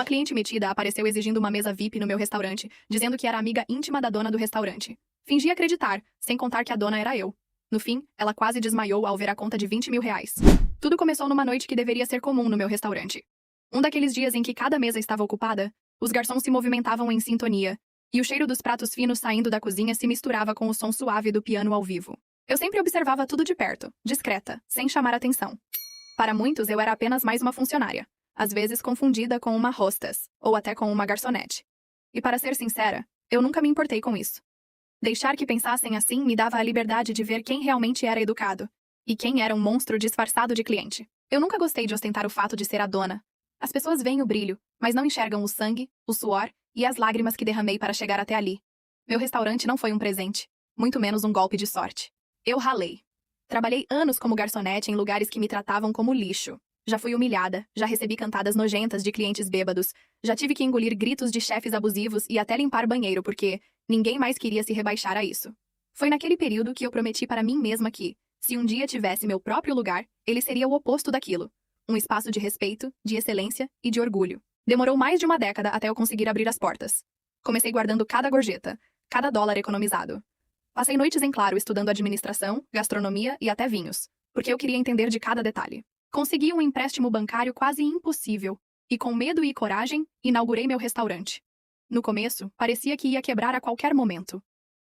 Uma cliente metida apareceu exigindo uma mesa VIP no meu restaurante, dizendo que era amiga íntima da dona do restaurante. Fingi acreditar, sem contar que a dona era eu. No fim, ela quase desmaiou ao ver a conta de R$ 20 mil. Tudo começou numa noite que deveria ser comum no meu restaurante. Um daqueles dias em que cada mesa estava ocupada, os garçons se movimentavam em sintonia, e o cheiro dos pratos finos saindo da cozinha se misturava com o som suave do piano ao vivo. Eu sempre observava tudo de perto, discreta, sem chamar atenção. Para muitos, eu era apenas mais uma funcionária, às vezes confundida com uma hostess, ou até com uma garçonete. E para ser sincera, eu nunca me importei com isso. Deixar que pensassem assim me dava a liberdade de ver quem realmente era educado, e quem era um monstro disfarçado de cliente. Eu nunca gostei de ostentar o fato de ser a dona. As pessoas veem o brilho, mas não enxergam o sangue, o suor e as lágrimas que derramei para chegar até ali. Meu restaurante não foi um presente, muito menos um golpe de sorte. Eu ralei. Trabalhei anos como garçonete em lugares que me tratavam como lixo. Já fui humilhada, já recebi cantadas nojentas de clientes bêbados, já tive que engolir gritos de chefes abusivos e até limpar banheiro porque ninguém mais queria se rebaixar a isso. Foi naquele período que eu prometi para mim mesma que, se um dia tivesse meu próprio lugar, ele seria o oposto daquilo. Um espaço de respeito, de excelência e de orgulho. Demorou mais de uma década até eu conseguir abrir as portas. Comecei guardando cada gorjeta, cada dólar economizado. Passei noites em claro estudando administração, gastronomia e até vinhos, porque eu queria entender de cada detalhe. Consegui um empréstimo bancário quase impossível, e com medo e coragem, inaugurei meu restaurante. No começo, parecia que ia quebrar a qualquer momento.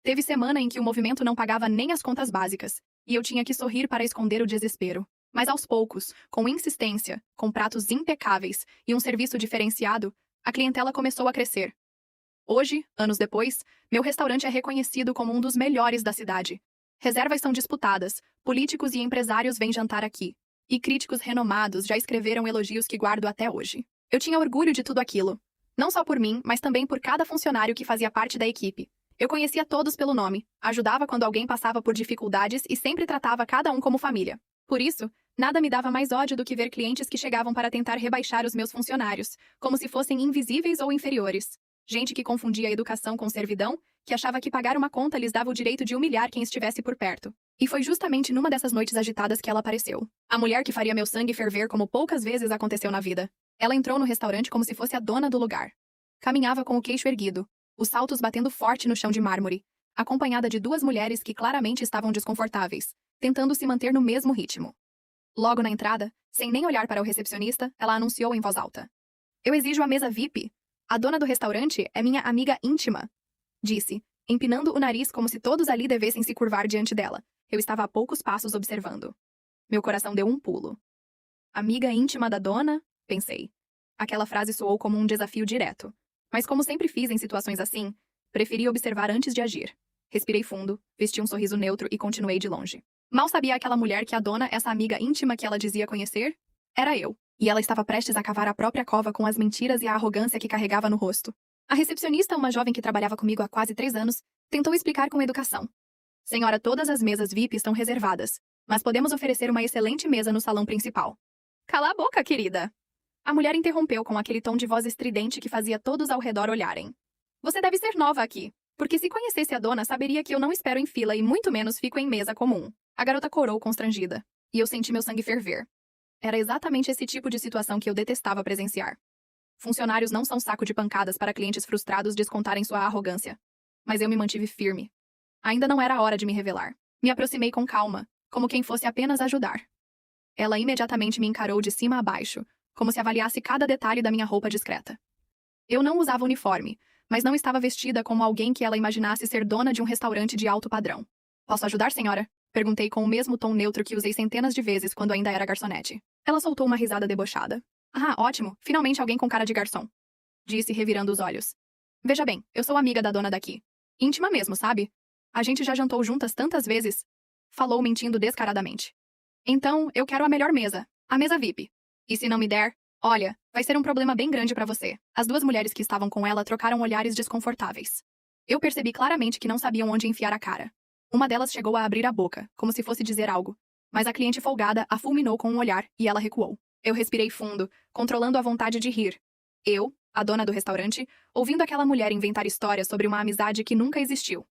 Teve semana em que o movimento não pagava nem as contas básicas, e eu tinha que sorrir para esconder o desespero. Mas aos poucos, com insistência, com pratos impecáveis e um serviço diferenciado, a clientela começou a crescer. Hoje, anos depois, meu restaurante é reconhecido como um dos melhores da cidade. Reservas são disputadas, políticos e empresários vêm jantar aqui. E críticos renomados já escreveram elogios que guardo até hoje. Eu tinha orgulho de tudo aquilo. Não só por mim, mas também por cada funcionário que fazia parte da equipe. Eu conhecia todos pelo nome, ajudava quando alguém passava por dificuldades e sempre tratava cada um como família. Por isso, nada me dava mais ódio do que ver clientes que chegavam para tentar rebaixar os meus funcionários, como se fossem invisíveis ou inferiores. Gente que confundia a educação com servidão, que achava que pagar uma conta lhes dava o direito de humilhar quem estivesse por perto. E foi justamente numa dessas noites agitadas que ela apareceu. A mulher que faria meu sangue ferver como poucas vezes aconteceu na vida. Ela entrou no restaurante como se fosse a dona do lugar. Caminhava com o queixo erguido, os saltos batendo forte no chão de mármore, acompanhada de duas mulheres que claramente estavam desconfortáveis, tentando se manter no mesmo ritmo. Logo na entrada, sem nem olhar para o recepcionista, ela anunciou em voz alta. "Eu exijo a mesa VIP. A dona do restaurante é minha amiga íntima", disse, empinando o nariz como se todos ali devessem se curvar diante dela. Eu estava a poucos passos observando. Meu coração deu um pulo. Amiga íntima da dona? Pensei. Aquela frase soou como um desafio direto. Mas como sempre fiz em situações assim, preferi observar antes de agir. Respirei fundo, vesti um sorriso neutro e continuei de longe. Mal sabia aquela mulher que a dona, essa amiga íntima que ela dizia conhecer, era eu. E ela estava prestes a cavar a própria cova com as mentiras e a arrogância que carregava no rosto. A recepcionista, uma jovem que trabalhava comigo há quase 3 anos, tentou explicar com educação. "Senhora, todas as mesas VIP estão reservadas, mas podemos oferecer uma excelente mesa no salão principal." "Cala a boca, querida!" A mulher interrompeu com aquele tom de voz estridente que fazia todos ao redor olharem. "Você deve ser nova aqui, porque se conhecesse a dona, saberia que eu não espero em fila e muito menos fico em mesa comum." A garota corou constrangida, e eu senti meu sangue ferver. Era exatamente esse tipo de situação que eu detestava presenciar. Funcionários não são saco de pancadas para clientes frustrados descontarem sua arrogância. Mas eu me mantive firme. Ainda não era a hora de me revelar. Me aproximei com calma, como quem fosse apenas ajudar. Ela imediatamente me encarou de cima a baixo, como se avaliasse cada detalhe da minha roupa discreta. Eu não usava uniforme, mas não estava vestida como alguém que ela imaginasse ser dona de um restaurante de alto padrão. "Posso ajudar, senhora?" Perguntei com o mesmo tom neutro que usei centenas de vezes quando ainda era garçonete. Ela soltou uma risada debochada. "Ah, ótimo, finalmente alguém com cara de garçom", disse revirando os olhos. "Veja bem, eu sou amiga da dona daqui. Íntima mesmo, sabe? A gente já jantou juntas tantas vezes." Falou mentindo descaradamente. "Então, eu quero a melhor mesa, a mesa VIP. E se não me der, olha, vai ser um problema bem grande pra você." As duas mulheres que estavam com ela trocaram olhares desconfortáveis. Eu percebi claramente que não sabiam onde enfiar a cara. Uma delas chegou a abrir a boca, como se fosse dizer algo, mas a cliente folgada a fulminou com um olhar e ela recuou. Eu respirei fundo, controlando a vontade de rir. Eu, a dona do restaurante, ouvindo aquela mulher inventar histórias sobre uma amizade que nunca existiu.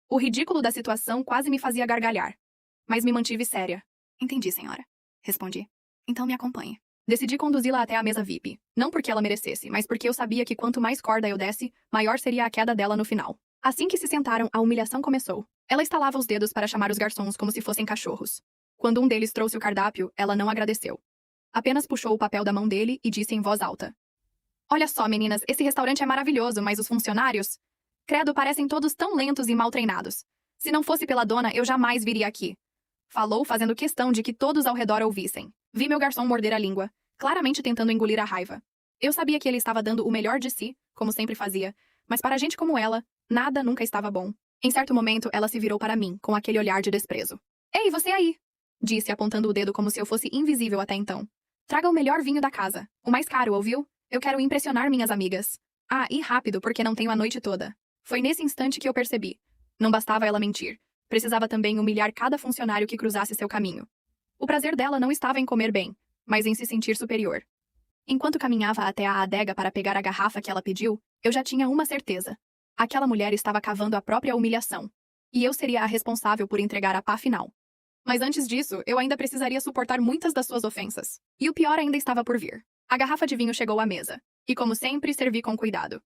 O ridículo da situação quase me fazia gargalhar. Mas me mantive séria. "Entendi, senhora", respondi. "Então me acompanhe." Decidi conduzi-la até a mesa VIP. Não porque ela merecesse, mas porque eu sabia que quanto mais corda eu desse, maior seria a queda dela no final. Assim que se sentaram, a humilhação começou. Ela estalava os dedos para chamar os garçons como se fossem cachorros. Quando um deles trouxe o cardápio, ela não agradeceu. Apenas puxou o papel da mão dele e disse em voz alta: "Olha só, meninas, esse restaurante é maravilhoso, mas os funcionários? Credo, parecem todos tão lentos e mal treinados. Se não fosse pela dona, eu jamais viria aqui." Falou, fazendo questão de que todos ao redor ouvissem. Vi meu garçom morder a língua, claramente tentando engolir a raiva. Eu sabia que ele estava dando o melhor de si, como sempre fazia, mas para gente como ela, nada nunca estava bom. Em certo momento, ela se virou para mim, com aquele olhar de desprezo. "Ei, você aí!" disse, apontando o dedo como se eu fosse invisível até então. "Traga o melhor vinho da casa. O mais caro, ouviu? Eu quero impressionar minhas amigas. Ah, e rápido, porque não tenho a noite toda." Foi nesse instante que eu percebi. Não bastava ela mentir. Precisava também humilhar cada funcionário que cruzasse seu caminho. O prazer dela não estava em comer bem, mas em se sentir superior. Enquanto caminhava até a adega para pegar a garrafa que ela pediu, eu já tinha uma certeza. Aquela mulher estava cavando a própria humilhação. E eu seria a responsável por entregar a pá final. Mas antes disso, eu ainda precisaria suportar muitas das suas ofensas. E o pior ainda estava por vir. A garrafa de vinho chegou à mesa. E como sempre, servi com cuidado.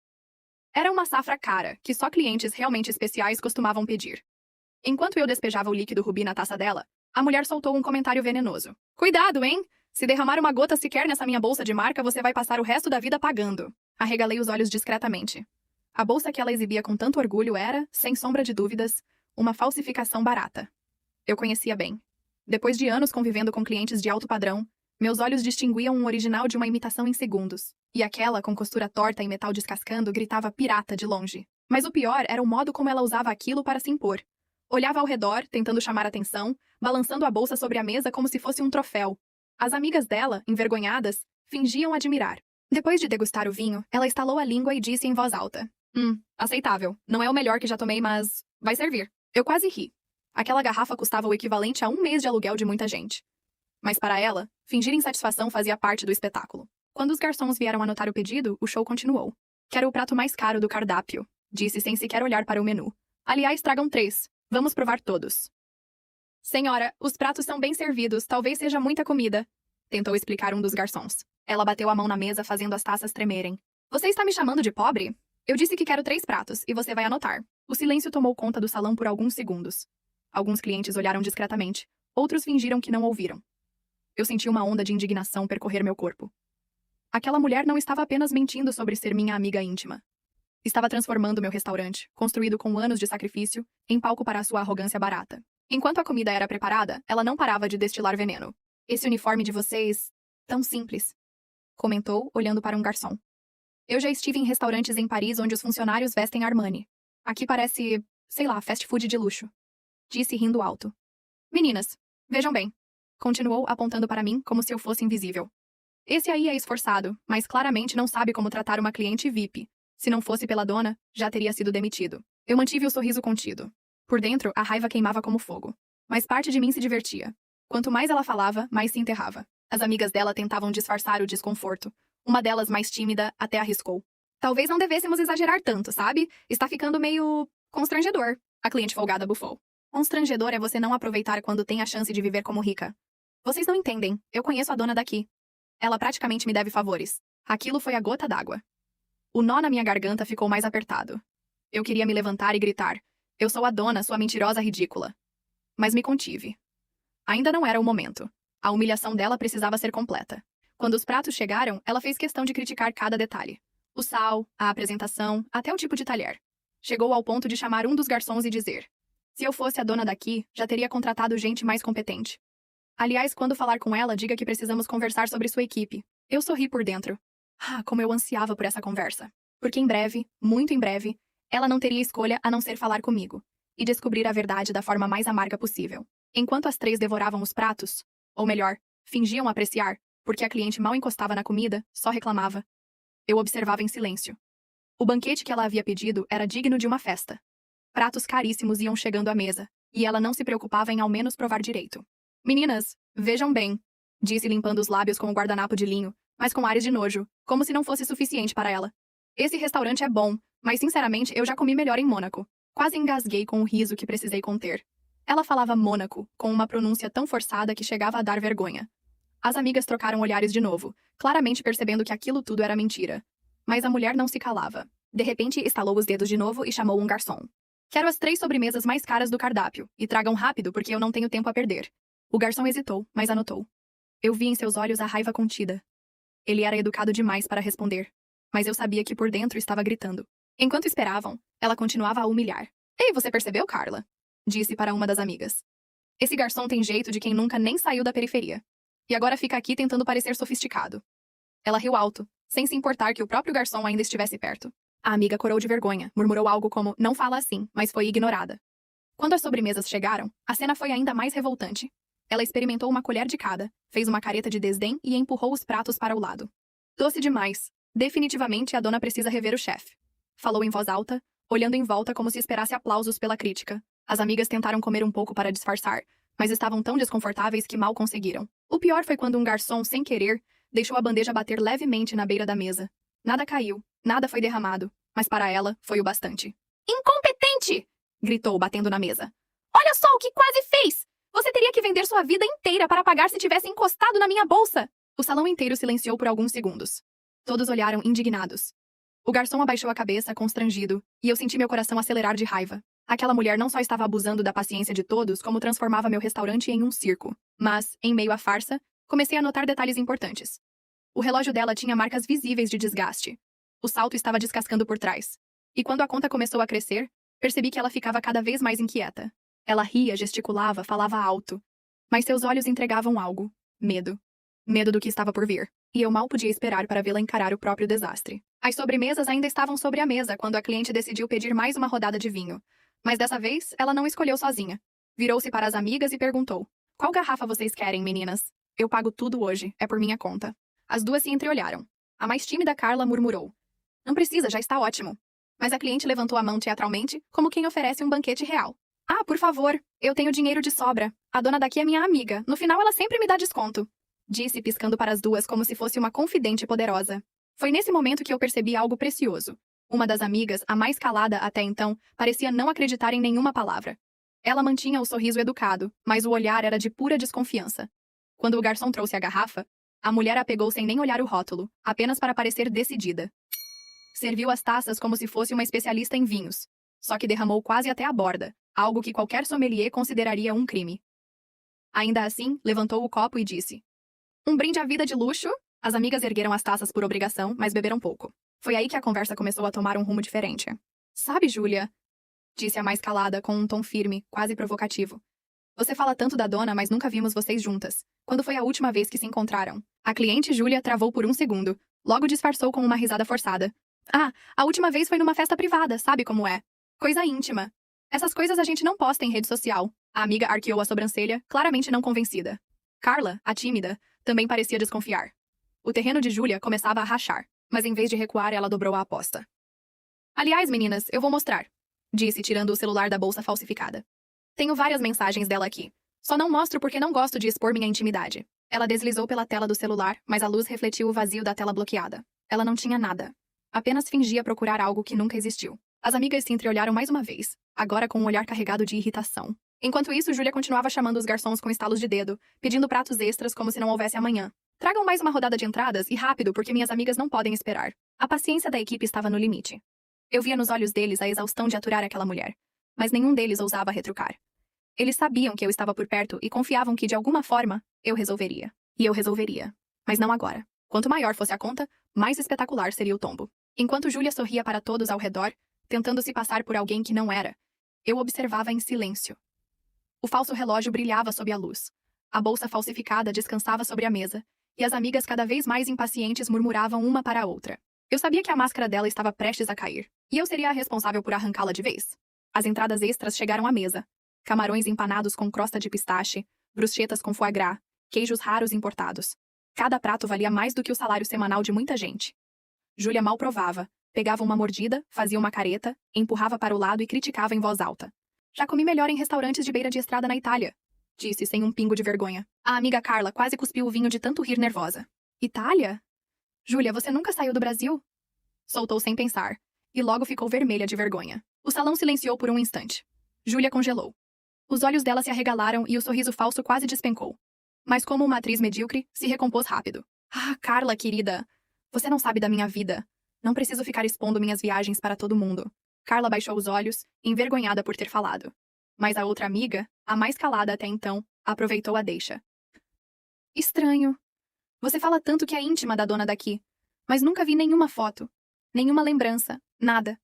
Era uma safra cara, que só clientes realmente especiais costumavam pedir. Enquanto eu despejava o líquido rubi na taça dela, a mulher soltou um comentário venenoso. "Cuidado, hein? Se derramar uma gota sequer nessa minha bolsa de marca, você vai passar o resto da vida pagando." Arregalei os olhos discretamente. A bolsa que ela exibia com tanto orgulho era, sem sombra de dúvidas, uma falsificação barata. Eu conhecia bem. Depois de anos convivendo com clientes de alto padrão, meus olhos distinguiam um original de uma imitação em segundos. E aquela, com costura torta e metal descascando, gritava pirata de longe. Mas o pior era o modo como ela usava aquilo para se impor. Olhava ao redor, tentando chamar atenção, balançando a bolsa sobre a mesa como se fosse um troféu. As amigas dela, envergonhadas, fingiam admirar. Depois de degustar o vinho, ela estalou a língua e disse em voz alta: Aceitável. Não é o melhor que já tomei, mas vai servir." Eu quase ri. Aquela garrafa custava o equivalente a um mês de aluguel de muita gente. Mas para ela, fingir insatisfação fazia parte do espetáculo. Quando os garçons vieram anotar o pedido, o show continuou. "Quero o prato mais caro do cardápio", disse sem sequer olhar para o menu. "Aliás, tragam 3. Vamos provar todos." "Senhora, os pratos são bem servidos, talvez seja muita comida", tentou explicar um dos garçons. Ela bateu a mão na mesa, fazendo as taças tremerem. "Você está me chamando de pobre? Eu disse que quero 3 pratos, e você vai anotar." O silêncio tomou conta do salão por alguns segundos. Alguns clientes olharam discretamente, outros fingiram que não ouviram. Eu senti uma onda de indignação percorrer meu corpo. Aquela mulher não estava apenas mentindo sobre ser minha amiga íntima. Estava transformando meu restaurante, construído com anos de sacrifício, em palco para a sua arrogância barata. Enquanto a comida era preparada, ela não parava de destilar veneno. "Esse uniforme de vocês... tão simples", comentou, olhando para um garçom. "Eu já estive em restaurantes em Paris onde os funcionários vestem Armani. Aqui parece, sei lá, fast food de luxo", disse rindo alto. "Meninas, vejam bem", continuou apontando para mim como se eu fosse invisível. "Esse aí é esforçado, mas claramente não sabe como tratar uma cliente VIP. Se não fosse pela dona, já teria sido demitido." Eu mantive o sorriso contido. Por dentro, a raiva queimava como fogo. Mas parte de mim se divertia. Quanto mais ela falava, mais se enterrava. As amigas dela tentavam disfarçar o desconforto. Uma delas, mais tímida, até arriscou: "Talvez não devêssemos exagerar tanto, sabe? Está ficando meio... constrangedor." A cliente folgada bufou. "Constrangedor é você não aproveitar quando tem a chance de viver como rica. Vocês não entendem. Eu conheço a dona daqui. Ela praticamente me deve favores." Aquilo foi a gota d'água. O nó na minha garganta ficou mais apertado. Eu queria me levantar e gritar: "Eu sou a dona, sua mentirosa ridícula." Mas me contive. Ainda não era o momento. A humilhação dela precisava ser completa. Quando os pratos chegaram, ela fez questão de criticar cada detalhe. O sal, a apresentação, até o tipo de talher. Chegou ao ponto de chamar um dos garçons e dizer: "Se eu fosse a dona daqui, já teria contratado gente mais competente. Aliás, quando falar com ela, diga que precisamos conversar sobre sua equipe." Eu sorri por dentro. Como eu ansiava por essa conversa. Porque em breve, muito em breve, ela não teria escolha a não ser falar comigo e descobrir a verdade da forma mais amarga possível. Enquanto as 3 devoravam os pratos, ou melhor, fingiam apreciar, porque a cliente mal encostava na comida, só reclamava, eu observava em silêncio. O banquete que ela havia pedido era digno de uma festa. Pratos caríssimos iam chegando à mesa, e ela não se preocupava em ao menos provar direito. "Meninas, vejam bem", disse limpando os lábios com o guardanapo de linho, mas com ares de nojo, como se não fosse suficiente para ela. "Esse restaurante é bom, mas sinceramente eu já comi melhor em Mônaco." Quase engasguei com o riso que precisei conter. Ela falava Mônaco, com uma pronúncia tão forçada que chegava a dar vergonha. As amigas trocaram olhares de novo, claramente percebendo que aquilo tudo era mentira. Mas a mulher não se calava. De repente, estalou os dedos de novo e chamou um garçom. Quero as 3 sobremesas mais caras do cardápio, e tragam rápido porque eu não tenho tempo a perder. O garçom hesitou, mas anotou. Eu vi em seus olhos a raiva contida. Ele era educado demais para responder, mas eu sabia que por dentro estava gritando. Enquanto esperavam, ela continuava a humilhar. Ei, você percebeu, Carla? Disse para uma das amigas. Esse garçom tem jeito de quem nunca nem saiu da periferia. E agora fica aqui tentando parecer sofisticado. Ela riu alto, sem se importar que o próprio garçom ainda estivesse perto. A amiga corou de vergonha, murmurou algo como, não fala assim, mas foi ignorada. Quando as sobremesas chegaram, a cena foi ainda mais revoltante. Ela experimentou uma colher de cada, fez uma careta de desdém e empurrou os pratos para o lado. Doce demais. Definitivamente a dona precisa rever o chefe. Falou em voz alta, olhando em volta como se esperasse aplausos pela crítica. As amigas tentaram comer um pouco para disfarçar, mas estavam tão desconfortáveis que mal conseguiram. O pior foi quando um garçom, sem querer, deixou a bandeja bater levemente na beira da mesa. Nada caiu, nada foi derramado, mas para ela foi o bastante. Incompetente! Gritou, batendo na mesa. Olha só o que quase fez! Você teria que vender sua vida inteira para pagar se tivesse encostado na minha bolsa! O salão inteiro silenciou por alguns segundos. Todos olharam indignados. O garçom abaixou a cabeça, constrangido, e eu senti meu coração acelerar de raiva. Aquela mulher não só estava abusando da paciência de todos, como transformava meu restaurante em um circo. Mas, em meio à farsa, comecei a notar detalhes importantes. O relógio dela tinha marcas visíveis de desgaste. O salto estava descascando por trás. E quando a conta começou a crescer, percebi que ela ficava cada vez mais inquieta. Ela ria, gesticulava, falava alto. Mas seus olhos entregavam algo. Medo. Medo do que estava por vir. E eu mal podia esperar para vê-la encarar o próprio desastre. As sobremesas ainda estavam sobre a mesa quando a cliente decidiu pedir mais uma rodada de vinho. Mas dessa vez, ela não escolheu sozinha. Virou-se para as amigas e perguntou. Qual garrafa vocês querem, meninas? Eu pago tudo hoje, é por minha conta. As duas se entreolharam. A mais tímida Carla murmurou. Não precisa, já está ótimo. Mas a cliente levantou a mão teatralmente, como quem oferece um banquete real. Ah, por favor, eu tenho dinheiro de sobra. A dona daqui é minha amiga. No final ela sempre me dá desconto. Disse, piscando para as duas como se fosse uma confidente poderosa. Foi nesse momento que eu percebi algo precioso. Uma das amigas, a mais calada até então, parecia não acreditar em nenhuma palavra. Ela mantinha o sorriso educado, mas o olhar era de pura desconfiança. Quando o garçom trouxe a garrafa, a mulher a pegou sem nem olhar o rótulo, apenas para parecer decidida. Serviu as taças como se fosse uma especialista em vinhos. Só que derramou quase até a borda, algo que qualquer sommelier consideraria um crime. Ainda assim, levantou o copo e disse. Um brinde à vida de luxo? As amigas ergueram as taças por obrigação, mas beberam pouco. Foi aí que a conversa começou a tomar um rumo diferente. Sabe, Júlia? Disse a mais calada, com um tom firme, quase provocativo. Você fala tanto da dona, mas nunca vimos vocês juntas. Quando foi a última vez que se encontraram? A cliente Júlia travou por um segundo. Logo disfarçou com uma risada forçada. Ah, a última vez foi numa festa privada, sabe como é? Coisa íntima. Essas coisas a gente não posta em rede social. A amiga arqueou a sobrancelha, claramente não convencida. Carla, a tímida, também parecia desconfiar. O terreno de Júlia começava a rachar, mas em vez de recuar, ela dobrou a aposta. Aliás, meninas, eu vou mostrar, disse, tirando o celular da bolsa falsificada. Tenho várias mensagens dela aqui. Só não mostro porque não gosto de expor minha intimidade. Ela deslizou pela tela do celular, mas a luz refletiu o vazio da tela bloqueada. Ela não tinha nada. Apenas fingia procurar algo que nunca existiu. As amigas se entreolharam mais uma vez, agora com um olhar carregado de irritação. Enquanto isso, Júlia continuava chamando os garçons com estalos de dedo, pedindo pratos extras como se não houvesse amanhã. Tragam mais uma rodada de entradas e rápido, porque minhas amigas não podem esperar. A paciência da equipe estava no limite. Eu via nos olhos deles a exaustão de aturar aquela mulher. Mas nenhum deles ousava retrucar. Eles sabiam que eu estava por perto e confiavam que, de alguma forma, eu resolveria. E eu resolveria. Mas não agora. Quanto maior fosse a conta, mais espetacular seria o tombo. Enquanto Júlia sorria para todos ao redor, tentando se passar por alguém que não era, eu observava em silêncio. O falso relógio brilhava sob a luz. A bolsa falsificada descansava sobre a mesa, e as amigas cada vez mais impacientes murmuravam uma para a outra. Eu sabia que a máscara dela estava prestes a cair, e eu seria a responsável por arrancá-la de vez. As entradas extras chegaram à mesa. Camarões empanados com crosta de pistache, bruschetas com foie gras, queijos raros importados. Cada prato valia mais do que o salário semanal de muita gente. Júlia mal provava, pegava uma mordida, fazia uma careta, empurrava para o lado e criticava em voz alta. Já comi melhor em restaurantes de beira de estrada na Itália, disse sem um pingo de vergonha. A amiga Carla quase cuspiu o vinho de tanto rir nervosa. Itália? Júlia, você nunca saiu do Brasil? Soltou sem pensar, e logo ficou vermelha de vergonha. O salão silenciou por um instante. Júlia congelou. Os olhos dela se arregalaram e o sorriso falso quase despencou. Mas como uma atriz medíocre, se recompôs rápido. Ah, Carla, querida, você não sabe da minha vida. Não preciso ficar expondo minhas viagens para todo mundo. Carla baixou os olhos, envergonhada por ter falado. Mas a outra amiga, a mais calada até então, aproveitou a deixa. Estranho. Você fala tanto que é íntima da dona daqui, mas nunca vi nenhuma foto, nenhuma lembrança, nada.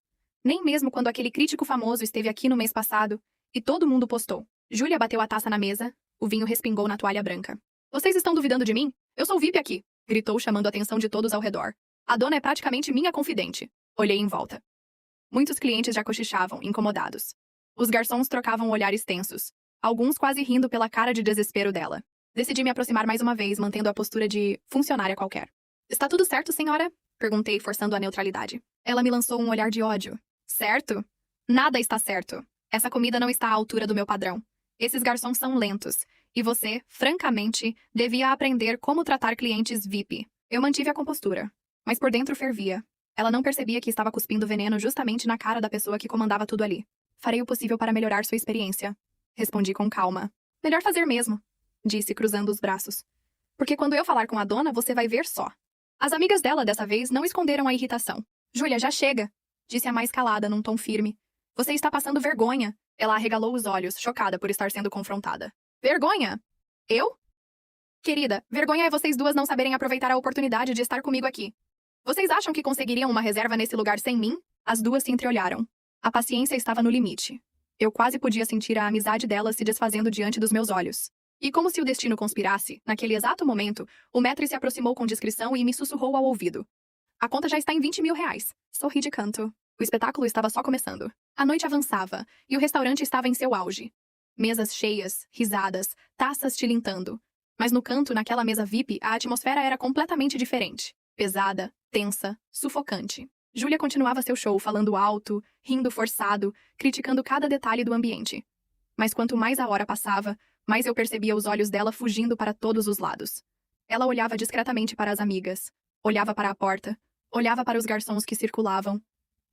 Nem mesmo quando aquele crítico famoso esteve aqui no mês passado e todo mundo postou. Júlia bateu a taça na mesa, o vinho respingou na toalha branca. Vocês estão duvidando de mim? Eu sou VIP aqui, gritou chamando a atenção de todos ao redor. A dona é praticamente minha confidente. Olhei em volta. Muitos clientes já cochichavam, incomodados. Os garçons trocavam olhares tensos, alguns quase rindo pela cara de desespero dela. Decidi me aproximar mais uma vez, mantendo a postura de funcionária qualquer. Está tudo certo, senhora? Perguntei, forçando a neutralidade. Ela me lançou um olhar de ódio. Certo? Nada está certo. Essa comida não está à altura do meu padrão. Esses garçons são lentos. E você, francamente, devia aprender como tratar clientes VIP. Eu mantive a compostura, mas por dentro fervia. Ela não percebia que estava cuspindo veneno justamente na cara da pessoa que comandava tudo ali. Farei o possível para melhorar sua experiência. Respondi com calma. Melhor fazer mesmo, disse, cruzando os braços. Porque quando eu falar com a dona, você vai ver só. As amigas dela, dessa vez, não esconderam a irritação. Júlia, já chega, disse a mais calada, num tom firme. Você está passando vergonha. Ela arregalou os olhos, chocada por estar sendo confrontada. Vergonha? Eu? Querida, vergonha é vocês duas não saberem aproveitar a oportunidade de estar comigo aqui. Vocês acham que conseguiriam uma reserva nesse lugar sem mim? As duas se entreolharam. A paciência estava no limite. Eu quase podia sentir a amizade delas se desfazendo diante dos meus olhos. E como se o destino conspirasse, naquele exato momento, o maître se aproximou com discrição e me sussurrou ao ouvido. A conta já está em 20 mil reais. Sorri de canto. O espetáculo estava só começando. A noite avançava, e o restaurante estava em seu auge. Mesas cheias, risadas, taças tilintando. Mas no canto, naquela mesa VIP, a atmosfera era completamente diferente. Pesada, tensa, sufocante. Júlia continuava seu show falando alto, rindo forçado, criticando cada detalhe do ambiente. Mas quanto mais a hora passava, mais eu percebia os olhos dela fugindo para todos os lados. Ela olhava discretamente para as amigas, olhava para a porta, olhava para os garçons que circulavam.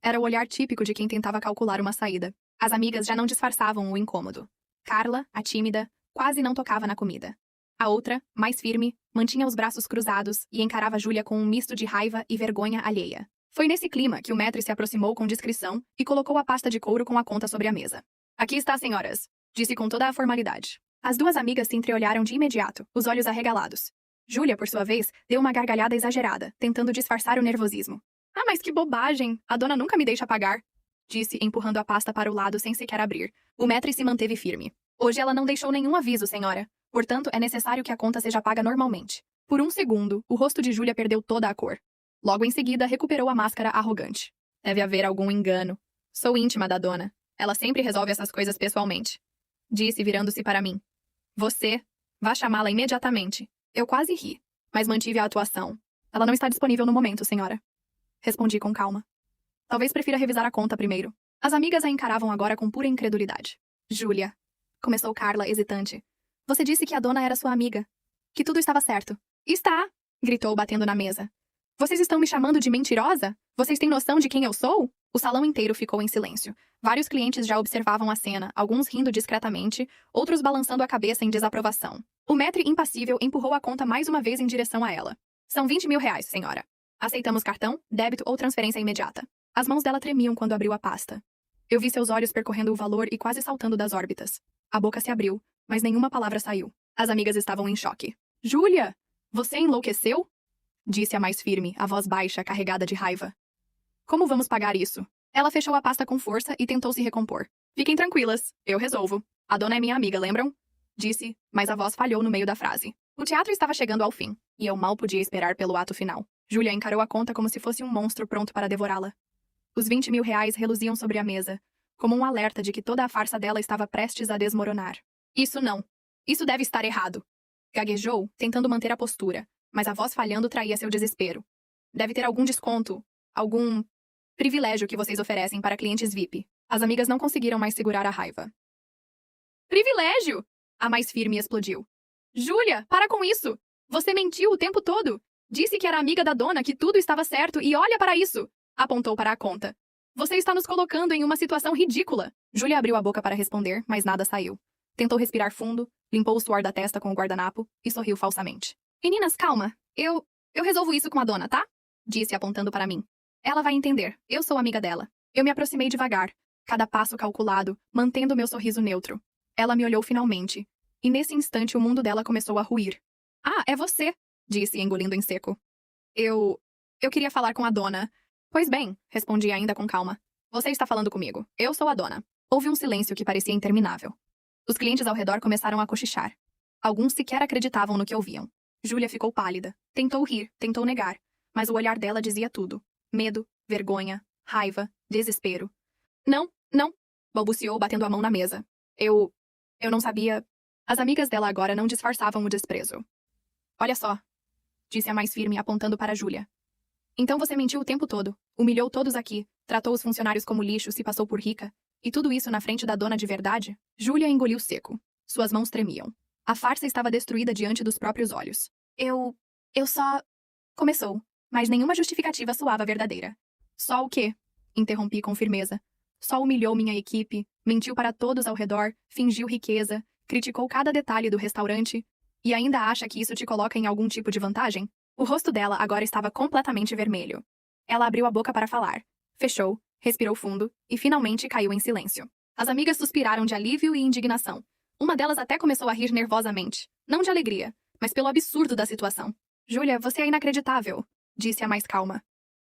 Era o olhar típico de quem tentava calcular uma saída. As amigas já não disfarçavam o incômodo. Carla, a tímida, quase não tocava na comida. A outra, mais firme, mantinha os braços cruzados e encarava Júlia com um misto de raiva e vergonha alheia. Foi nesse clima que o maître se aproximou com discrição e colocou a pasta de couro com a conta sobre a mesa. Aqui está, senhoras, disse com toda a formalidade. As duas amigas se entreolharam de imediato, os olhos arregalados. Júlia, por sua vez, deu uma gargalhada exagerada, tentando disfarçar o nervosismo. Ah, mas que bobagem! A dona nunca me deixa pagar, disse, empurrando a pasta para o lado sem sequer abrir. O maître se manteve firme. Hoje ela não deixou nenhum aviso, senhora. Portanto, é necessário que a conta seja paga normalmente. Por um segundo, o rosto de Júlia perdeu toda a cor. Logo em seguida, recuperou a máscara arrogante. Deve haver algum engano. Sou íntima da dona. Ela sempre resolve essas coisas pessoalmente. Disse, virando-se para mim. Você, vá chamá-la imediatamente. Eu quase ri, mas mantive a atuação. Ela não está disponível no momento, senhora. Respondi com calma. Talvez prefira revisar a conta primeiro. As amigas a encaravam agora com pura incredulidade. Júlia, começou Carla, hesitante. Você disse que a dona era sua amiga. Que tudo estava certo. Está, gritou, batendo na mesa. Vocês estão me chamando de mentirosa? Vocês têm noção de quem eu sou? O salão inteiro ficou em silêncio. Vários clientes já observavam a cena, alguns rindo discretamente, outros balançando a cabeça em desaprovação. O maître impassível empurrou a conta mais uma vez em direção a ela. São 20 mil reais, senhora. Aceitamos cartão, débito ou transferência imediata. As mãos dela tremiam quando abriu a pasta. Eu vi seus olhos percorrendo o valor e quase saltando das órbitas. A boca se abriu, mas nenhuma palavra saiu. As amigas estavam em choque. Júlia, você enlouqueceu? Disse a mais firme, a voz baixa, carregada de raiva. Como vamos pagar isso? Ela fechou a pasta com força e tentou se recompor. Fiquem tranquilas, eu resolvo. A dona é minha amiga, lembram? Disse, mas a voz falhou no meio da frase. O teatro estava chegando ao fim, e eu mal podia esperar pelo ato final. Júlia encarou a conta como se fosse um monstro pronto para devorá-la. Os 20 mil reais reluziam sobre a mesa, como um alerta de que toda a farsa dela estava prestes a desmoronar. Isso não. Isso deve estar errado. Gaguejou, tentando manter a postura, mas a voz falhando traía seu desespero. Deve ter algum desconto, algum privilégio que vocês oferecem para clientes VIP. As amigas não conseguiram mais segurar a raiva. Privilégio! A mais firme explodiu. Júlia, para com isso! Você mentiu o tempo todo! Disse que era amiga da dona, que tudo estava certo, e olha para isso! Apontou para a conta. Você está nos colocando em uma situação ridícula. Júlia abriu a boca para responder, mas nada saiu. Tentou respirar fundo, limpou o suor da testa com o guardanapo e sorriu falsamente. Meninas, calma. Eu resolvo isso com a dona, tá? Disse apontando para mim. Ela vai entender. Eu sou amiga dela. Eu me aproximei devagar, cada passo calculado, mantendo meu sorriso neutro. Ela me olhou finalmente. E nesse instante o mundo dela começou a ruir. Ah, é você, disse, engolindo em seco. Eu queria falar com a dona. Pois bem, respondi ainda com calma. Você está falando comigo. Eu sou a dona. Houve um silêncio que parecia interminável. Os clientes ao redor começaram a cochichar. Alguns sequer acreditavam no que ouviam. Júlia ficou pálida. Tentou rir, tentou negar. Mas o olhar dela dizia tudo. Medo, vergonha, raiva, desespero. Não, balbuciou batendo a mão na mesa. Eu não sabia. As amigas dela agora não disfarçavam o desprezo. Olha só, disse a mais firme apontando para Júlia. Então você mentiu o tempo todo, humilhou todos aqui, tratou os funcionários como lixo, se passou por rica, e tudo isso na frente da dona de verdade? Júlia engoliu seco. Suas mãos tremiam. A farsa estava destruída diante dos próprios olhos. Eu só... Começou, mas nenhuma justificativa soava verdadeira. Só o quê? Interrompi com firmeza. Só humilhou minha equipe, mentiu para todos ao redor, fingiu riqueza, criticou cada detalhe do restaurante, e ainda acha que isso te coloca em algum tipo de vantagem? O rosto dela agora estava completamente vermelho. Ela abriu a boca para falar, fechou, respirou fundo e finalmente caiu em silêncio. As amigas suspiraram de alívio e indignação. Uma delas até começou a rir nervosamente, não de alegria, mas pelo absurdo da situação. Júlia, você é inacreditável, disse a mais calma.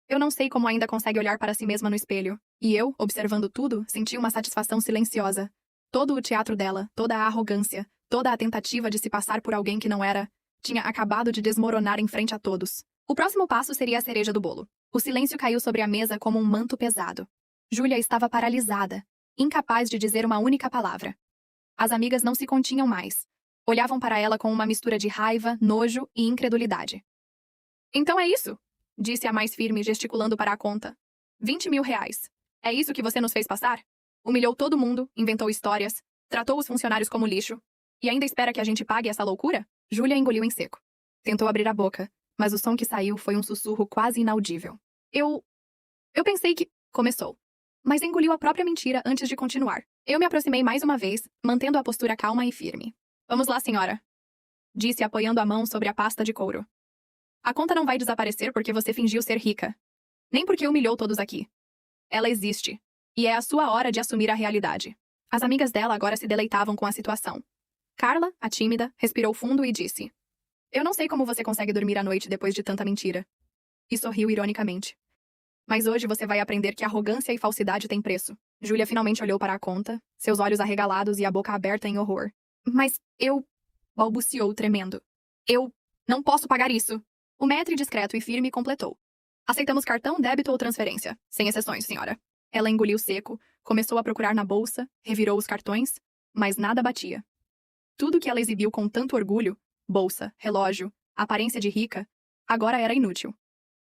Eu não sei como ainda consegue olhar para si mesma no espelho. E eu, observando tudo, senti uma satisfação silenciosa. Todo o teatro dela, toda a arrogância, toda a tentativa de se passar por alguém que não era, tinha acabado de desmoronar em frente a todos. O próximo passo seria a cereja do bolo. O silêncio caiu sobre a mesa como um manto pesado. Júlia estava paralisada, incapaz de dizer uma única palavra. As amigas não se continham mais. Olhavam para ela com uma mistura de raiva, nojo e incredulidade. Então é isso, disse a mais firme, gesticulando para a conta. 20 mil reais. É isso que você nos fez passar? Humilhou todo mundo, inventou histórias, tratou os funcionários como lixo. E ainda espera que a gente pague essa loucura? Júlia engoliu em seco. Tentou abrir a boca, mas o som que saiu foi um sussurro quase inaudível. Eu pensei que... Começou. Mas engoliu a própria mentira antes de continuar. Eu me aproximei mais uma vez, mantendo a postura calma e firme. Vamos lá, senhora. Disse apoiando a mão sobre a pasta de couro. A conta não vai desaparecer porque você fingiu ser rica. Nem porque humilhou todos aqui. Ela existe. E é a sua hora de assumir a realidade. As amigas dela agora se deleitavam com a situação. Carla, a tímida, respirou fundo e disse. Eu não sei como você consegue dormir à noite depois de tanta mentira. E sorriu ironicamente. Mas hoje você vai aprender que arrogância e falsidade têm preço. Júlia finalmente olhou para a conta, seus olhos arregalados e a boca aberta em horror. Mas eu... balbuciou, tremendo. Eu não posso pagar isso. O maître discreto e firme completou. Aceitamos cartão, débito ou transferência. Sem exceções, senhora. Ela engoliu seco, começou a procurar na bolsa, revirou os cartões, mas nada batia. Tudo que ela exibiu com tanto orgulho, bolsa, relógio, aparência de rica, agora era inútil.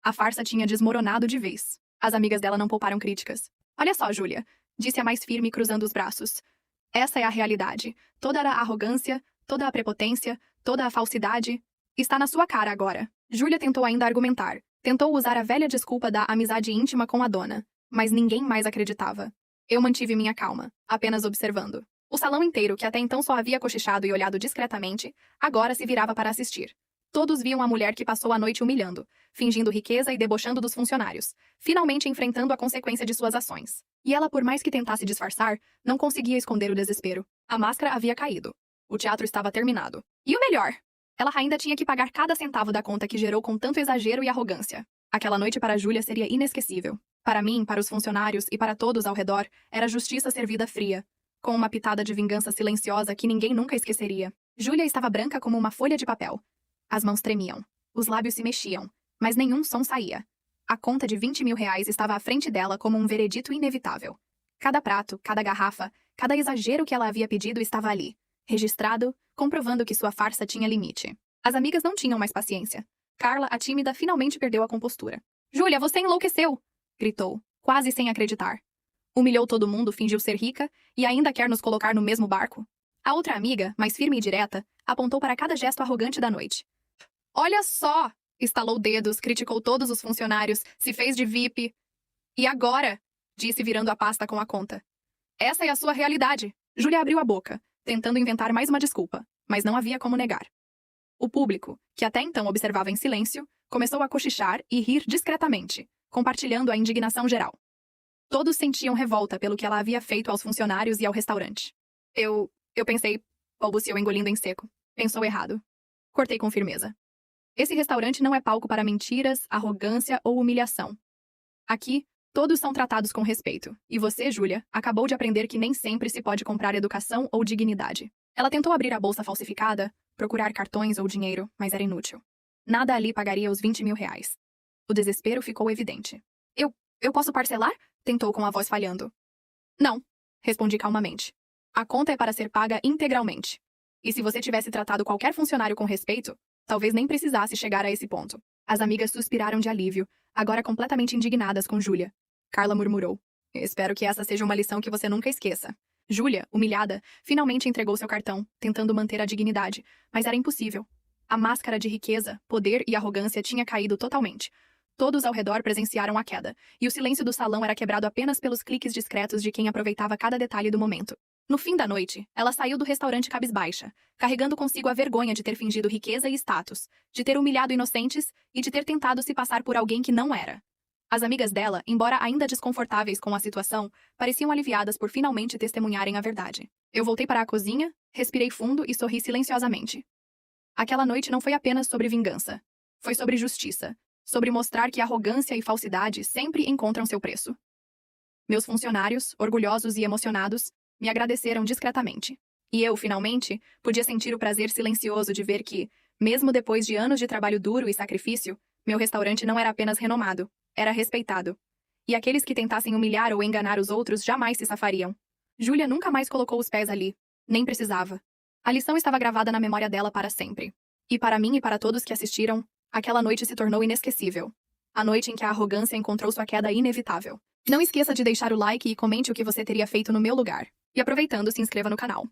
A farsa tinha desmoronado de vez. As amigas dela não pouparam críticas. Olha só, Júlia, disse a mais firme cruzando os braços. Essa é a realidade. Toda a arrogância, toda a prepotência, toda a falsidade está na sua cara agora. Júlia tentou ainda argumentar. Tentou usar a velha desculpa da amizade íntima com a dona, mas ninguém mais acreditava. Eu mantive minha calma, apenas observando. O salão inteiro, que até então só havia cochichado e olhado discretamente, agora se virava para assistir. Todos viam a mulher que passou a noite humilhando, fingindo riqueza e debochando dos funcionários, finalmente enfrentando a consequência de suas ações. E ela, por mais que tentasse disfarçar, não conseguia esconder o desespero. A máscara havia caído. O teatro estava terminado. E o melhor! Ela ainda tinha que pagar cada centavo da conta que gerou com tanto exagero e arrogância. Aquela noite para Júlia seria inesquecível. Para mim, para os funcionários e para todos ao redor, era justiça servida fria, com uma pitada de vingança silenciosa que ninguém nunca esqueceria. Júlia estava branca como uma folha de papel. As mãos tremiam. Os lábios se mexiam, mas nenhum som saía. A conta de 20 mil reais estava à frente dela como um veredito inevitável. Cada prato, cada garrafa, cada exagero que ela havia pedido estava ali, registrado, comprovando que sua farsa tinha limite. As amigas não tinham mais paciência. Carla, a tímida, finalmente perdeu a compostura. Júlia, você enlouqueceu! Gritou, quase sem acreditar. Humilhou todo mundo, fingiu ser rica e ainda quer nos colocar no mesmo barco? A outra amiga, mais firme e direta, apontou para cada gesto arrogante da noite. Olha só! Estalou dedos, criticou todos os funcionários, se fez de VIP. E agora? Disse virando a pasta com a conta. Essa é a sua realidade. Júlia abriu a boca, tentando inventar mais uma desculpa, mas não havia como negar. O público, que até então observava em silêncio, começou a cochichar e rir discretamente, compartilhando a indignação geral. Todos sentiam revolta pelo que ela havia feito aos funcionários e ao restaurante. Eu pensei, balbuciou engolindo em seco. Pensou errado. Cortei com firmeza. Esse restaurante não é palco para mentiras, arrogância ou humilhação. Aqui, todos são tratados com respeito. E você, Júlia, acabou de aprender que nem sempre se pode comprar educação ou dignidade. Ela tentou abrir a bolsa falsificada, procurar cartões ou dinheiro, mas era inútil. Nada ali pagaria os 20 mil reais. O desespero ficou evidente. Eu posso parcelar? Tentou com a voz falhando. Não, respondi calmamente. A conta é para ser paga integralmente. E se você tivesse tratado qualquer funcionário com respeito, talvez nem precisasse chegar a esse ponto. As amigas suspiraram de alívio, agora completamente indignadas com Júlia. Carla murmurou. Espero que essa seja uma lição que você nunca esqueça. Júlia, humilhada, finalmente entregou seu cartão, tentando manter a dignidade, mas era impossível. A máscara de riqueza, poder e arrogância tinha caído totalmente. Todos ao redor presenciaram a queda, e o silêncio do salão era quebrado apenas pelos cliques discretos de quem aproveitava cada detalhe do momento. No fim da noite, ela saiu do restaurante cabisbaixa, carregando consigo a vergonha de ter fingido riqueza e status, de ter humilhado inocentes e de ter tentado se passar por alguém que não era. As amigas dela, embora ainda desconfortáveis com a situação, pareciam aliviadas por finalmente testemunharem a verdade. Eu voltei para a cozinha, respirei fundo e sorri silenciosamente. Aquela noite não foi apenas sobre vingança. Foi sobre justiça. Sobre mostrar que arrogância e falsidade sempre encontram seu preço. Meus funcionários, orgulhosos e emocionados, me agradeceram discretamente. E eu, finalmente, podia sentir o prazer silencioso de ver que, mesmo depois de anos de trabalho duro e sacrifício, meu restaurante não era apenas renomado, era respeitado. E aqueles que tentassem humilhar ou enganar os outros jamais se safariam. Júlia nunca mais colocou os pés ali. Nem precisava. A lição estava gravada na memória dela para sempre. E para mim e para todos que assistiram, aquela noite se tornou inesquecível. A noite em que a arrogância encontrou sua queda inevitável. Não esqueça de deixar o like e comente o que você teria feito no meu lugar. E aproveitando, se inscreva no canal.